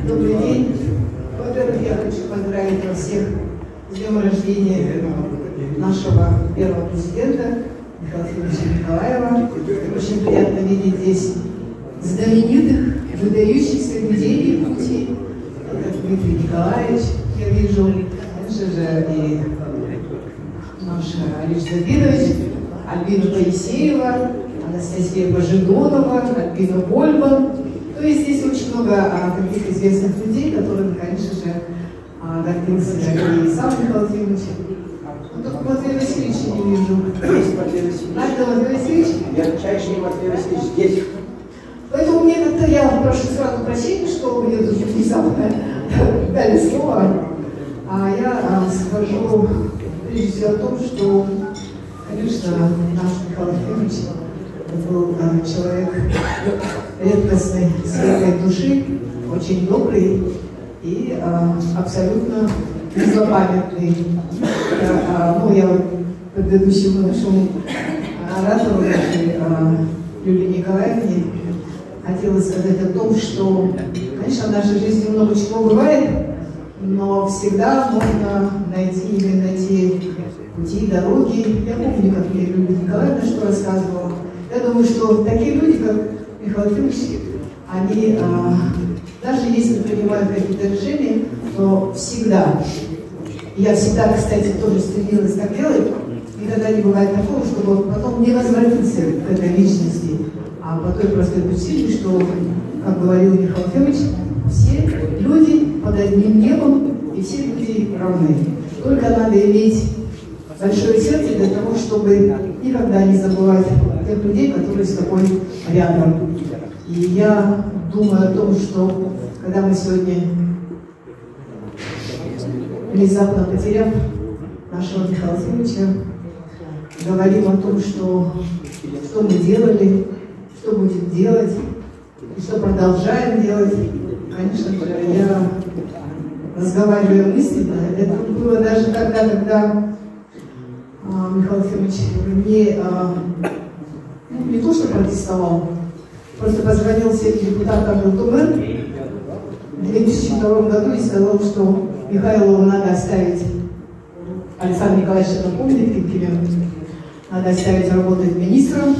Добрый день. Во-первых, я хочу поздравить вас всех с днем рождения нашего первого президента Михаила Федоровича Николаева. Очень приятно видеть здесь знаменитых, выдающихся людей Якутии. Это Дмитрий Николаевич, я вижу, конечно же, и наш Алиш Забирович, Альбина Поисеева, Анастасия Божидонова, Альбина Больбан. То есть здесь очень много таких известных людей, которыми, конечно же, гордился и сам Михаил Ефимович. Но только Матвея Васильевича не вижу. Матвей Васильевич? Ярчайший Матвей Васильевич здесь. Поэтому мне как-то, я прошу сразу прощения, что мне тут внезапно дали слово. Я скажу прежде всего о том, что, конечно, наш Михаил Ефимович был человек редкостной, светлой души, очень добрый и абсолютно незлопамятный. Я предыдущему нашему оратору, нашей Юлии Николаевне, хотела сказать о том, что, конечно, в нашей жизни много чего бывает, но всегда можно найти именно те пути, дороги. Я помню, как мне Юлия Николаевна что рассказывала. Я думаю, что такие люди, как Михаил Ефимович, они, даже если принимают какие-то решения, то всегда, я всегда, кстати, тоже стремилась так делать, никогда не бывает такого, чтобы потом не возвратиться к этой личности, а по той простой причине, что, как говорил Михаил Ефимович, все люди под одним небом и все люди равны. Только надо иметь большое сердце для того, чтобы никогда не забывать тех людей, которые с тобой рядом. И я думаю о том, что когда мы сегодня, внезапно потеряв нашего Михаила Ефимовича, говорим о том, что мы делали, что будем делать и что продолжаем делать, конечно же, я разговариваю мысленно. Это было даже тогда, когда Михаил Ефимович не то что протестовал, просто позвонил всем депутатам ЛТМ в 2002 году и сказал, что Михайлову надо оставить, Александр Николаевич напомнит, надо оставить работать министром,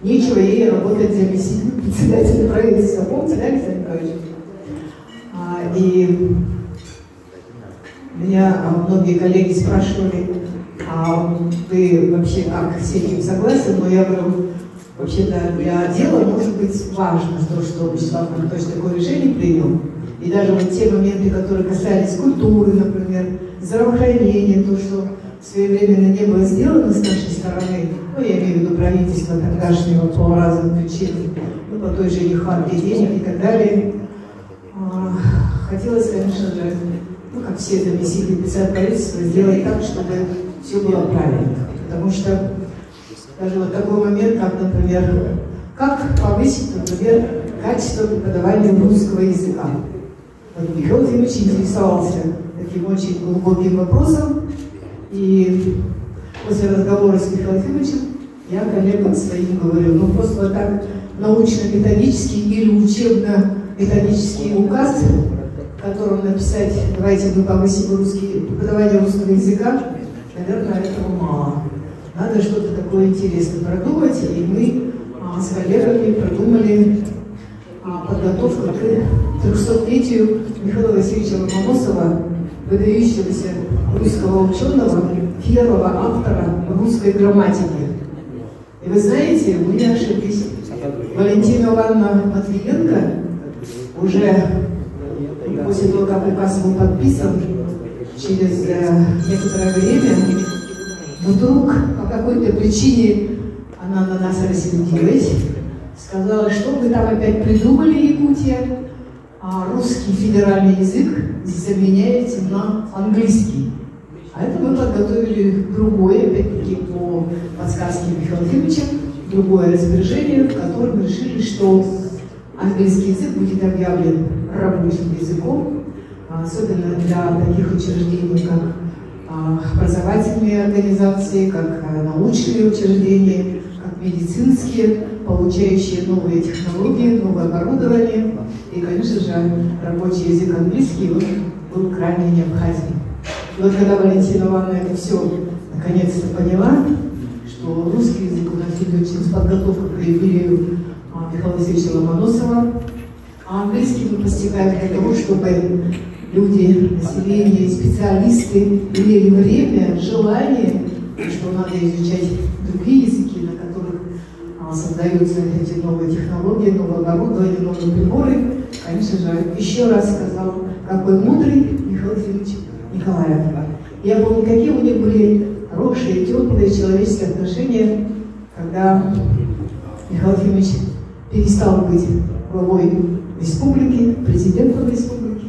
нечего ей работать заместителем председателя правительства. Помните, да, Александр Николаевич? И меня многие коллеги спрашивали, а вы вообще как с этим согласны? Но я говорю, вообще-то для дела может быть важно то, что Вячеслав Анатольевич такое решение принял. И даже вот те моменты, которые касались культуры, например, здравоохранения, то, что своевременно не было сделано с нашей стороны, я имею в виду правительство тогдашнего по разным причинам, по той же нехватке денег и так далее. Хотелось, конечно же, как все заместители председателя правительства, сделать так, чтобы все было правильно. Потому что даже вот такой момент, как, например, как повысить, например, качество преподавания русского языка. Вот Михаил Ефимович интересовался таким очень глубоким вопросом, и после разговора с Михаилом Ефимовичем я коллегам своим говорю, просто вот так научно-методический или учебно-методический указ, в котором написать, давайте мы повысим преподавание русского языка, наверное, этого мало. Надо что-то такое интересное продумать, и мы с коллегами продумали подготовку к 300-летию Михаила Васильевича Ломоносова, выдающегося русского ученого, первого автора русской грамматики. И вы знаете, мы не ошиблись. Валентина Ивановна Матвиенко уже после того, как указ был подписан, через некоторое время, вдруг по какой-то причине она на нас рассердилась, сказала, что вы там опять придумали, Якутия, а русский федеральный язык заменяете на английский. А это мы подготовили другое, опять-таки по подсказке Михаила Ефимовича, другое распоряжение, в котором мы решили, что английский язык будет объявлен рабочим языком, особенно для таких учреждений, как образовательные организации, как научные учреждения, как медицинские, получающие новые технологии, новое оборудование. И, конечно же, рабочий язык английский был крайне необходим. И вот когда Валентина Ивановна это все наконец-то поняла, что русский язык у нас идет через подготовку к юбилею Михаила Васильевича Ломоносова, а английский мы постигаем для того, чтобы люди, население, специалисты имели время, желание, что надо изучать другие языки, на которых создаются эти новые технологии, новое оборудование, новые приборы. Конечно же, еще раз сказал, какой мудрый Михаил Васильевич Николаев. Я помню, какие у них были хорошие, теплые человеческие отношения, когда Михаил Васильевич перестал быть главой республики, президентом республики,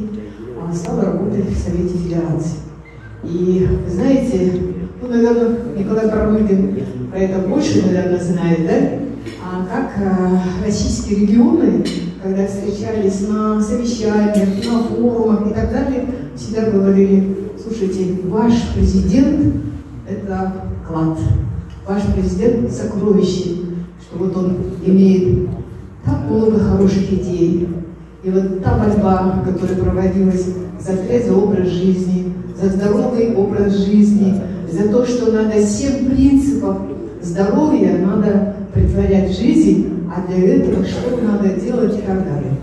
а стал работать в Совете Федерации. И, вы знаете, ну, наверное, Николай Пармыгин про это больше, наверное, знает, да? А как российские регионы, когда встречались на совещаниях, на форумах и так далее, всегда говорили: слушайте, ваш президент – это клад, ваш президент – сокровище, что вот он имеет так много хороших идей. И вот та борьба, которая проводилась за трезвый образ жизни, за здоровый образ жизни, за то, что надо 7 принципов здоровья надо претворять в жизнь, а для этого что надо делать и так далее.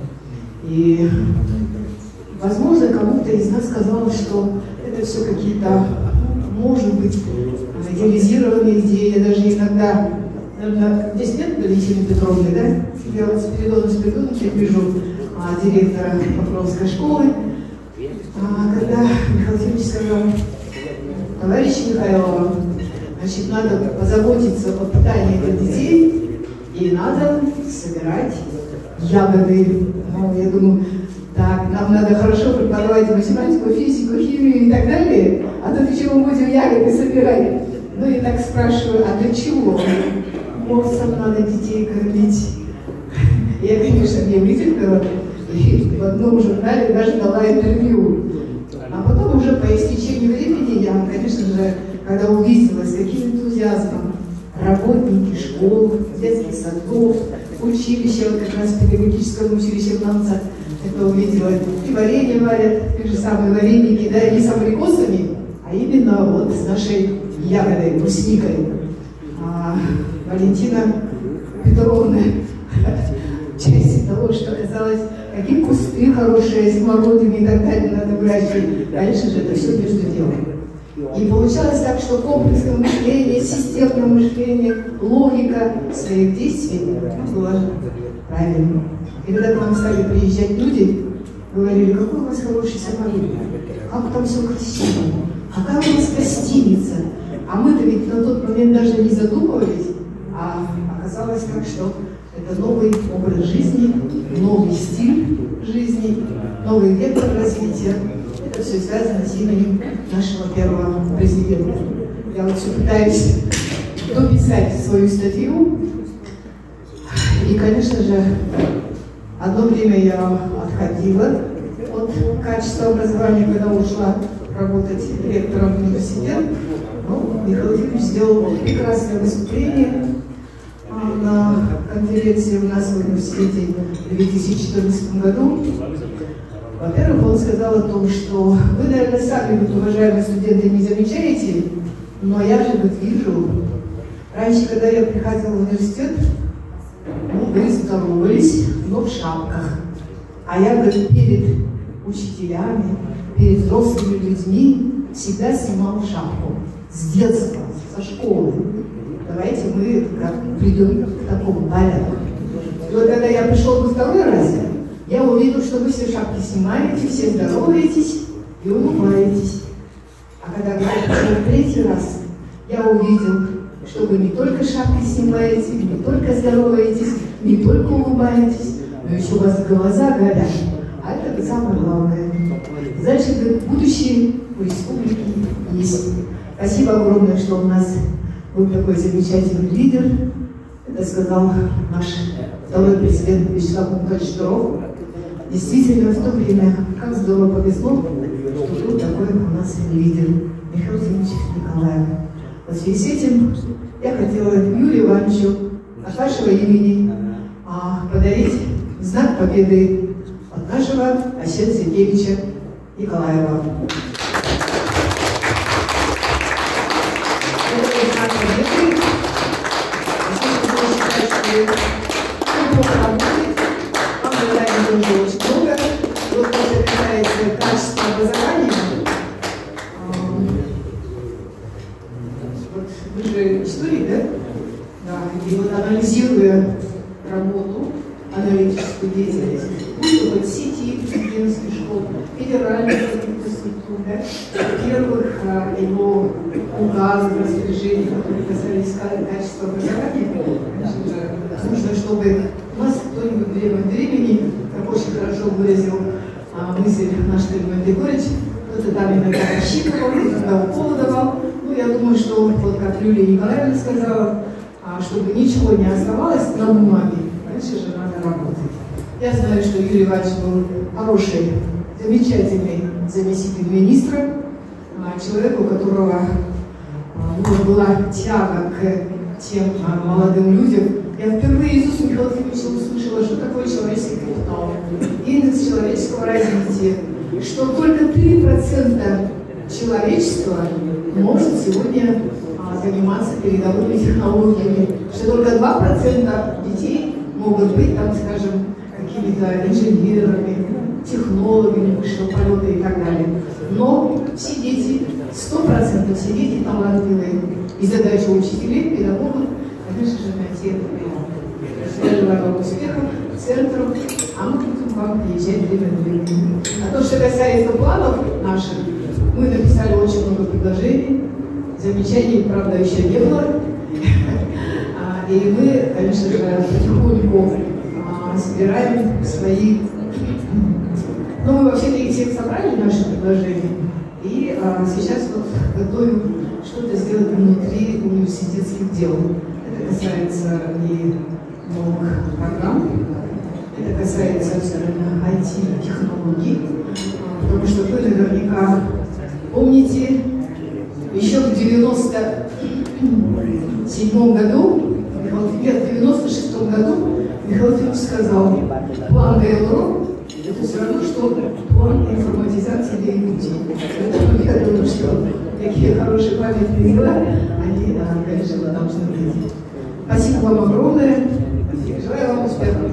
И, возможно, кому-то из нас казалось, что это все какие-то, может быть, идеализированные идеи, даже иногда, наверное, здесь нет Валентины Петровны, да? Я вот Спиридона Спиридоновича вижу, директора Покровской школы, когда Михаил Васильевич сказал: товарищ Михайлова, значит, надо позаботиться о питании для детей, и надо собирать ягоды. Ну, я думаю, так, нам надо хорошо преподавать математику, физику, химию и так далее, а тут еще мы будем ягоды собирать. Ну и так спрашиваю, а для чего? Морсом надо детей кормить. Я, конечно, не вытерпела, и в одном журнале даже дала интервью. А потом уже по истечению времени я, конечно же, когда увидела, с каким энтузиазмом работники школ, детских садов, училища, вот как раз в педагогическом училище в Нанце, это увидела, и варенье варят, те же самые вареники, да, не с абрикосами, а именно вот с нашей ягодой, брусникой. Валентина Петровна, часть того, что казалось, какие кусты хорошие, смородины и так далее надо брать. Конечно же, это все между делом. И получалось так, что комплексное мышление, системное мышление, логика своих действий было правильно. И когда к нам стали приезжать люди, говорили: какой у вас хороший самолет, как там все красиво, а как у вас гостиница. А мы-то ведь на тот момент даже не задумывались, а оказалось так, что это новый образ жизни, новый стиль жизни, новый вектор развития. Это все связано с именем нашего первого президента. Я вот все пытаюсь дописать свою статью. И, конечно же, одно время я отходила от качества образования, когда ушла работать ректором в университет. Но Михаил Васильевич сделал прекрасное выступление на конференции у нас в университете в 2014 году. Во-первых, он сказал о том, что вы, наверное, сами, вот, уважаемые студенты, не замечаете, но я же вот вижу. Раньше, когда я приходила в университет, мы здоровались, но в шапках. А я, говорит, перед учителями, перед взрослыми людьми всегда снимал шапку. С детства, со школы. Давайте мы придем к такому порядку. И вот когда я пришел во второй раз, я увидел, что вы все шапки снимаете, все здороваетесь и улыбаетесь. А когда я пришел в третий раз, я увидел, что вы не только шапки снимаете, не только здороваетесь, не только улыбаетесь, но еще у вас глаза горят. А это самое главное. Значит, будущее у республики есть. Спасибо огромное, что у нас был такой замечательный лидер. Это сказал наш второй президент Вячеслав Анатольевич Туров. Действительно, в то время, как здорово повезло, что был такой у нас лидер Михаил Васильевич Николаев. Вот в связи с этим я хотела Юрию Ивановичу от вашего имени подарить знак победы от нашего Асета Сергеевича Николаева. Это знак победы. Он плохо работает, вам задание тоже очень много. Вот что касается качества образования, вот вы же историк, да? Да. И вот анализируя работу, аналитическую деятельность, будь то сети студентских школ, федеральных каких-то структур, да, первых его указов, распоряжений, которые касались качества образования, нужно, чтобы у нас кто-нибудь время от времени, как очень хорошо выразил мысль наш Климент Егорович, кто-то там иногда рассчитывал, кто-то уколы давал. Ну, я думаю, что, вот как Юлия Николаевна сказала, чтобы ничего не оставалось на бумаге, дальше же надо работать. Я знаю, что Юрий Иванович был хороший, замечательный заместитель министра, человек, у которого была тяга к тем молодым людям. Я впервые из уст Михаила Ефимовича услышала, что такое человеческий капитал, индекс человеческого развития, что только 3% человечества может сегодня заниматься передовыми технологиями, что только 2% детей могут быть, там, скажем, какими-то инженерами, технологами высшего полета и так далее. Но все дети, 100% все дети талантливые. И задача учителей, педагогов, конечно же, найти это время. Я желаю вам успехов, центров, а мы будем вам приезжать время на время. А то, что касается планов наших, мы написали очень много предложений, замечаний, правда, еще не было. И мы, конечно же, потихоньку собираем свои... Ну, мы вообще-то всех собрали наши предложения. И сейчас вот готовим что-то сделать внутри университетских дел. Это касается и новых программ, это касается IT-технологий, потому что вы наверняка помните, еще в 97 году, в 96 году Михаил Ефимович сказал, план ГЛРО – это все равно, что план информатизации для Якутии. Поэтому я думаю, что такие хорошие памятные дела, они, конечно, должны быть. Спасибо вам огромное. Желаю вам успехов.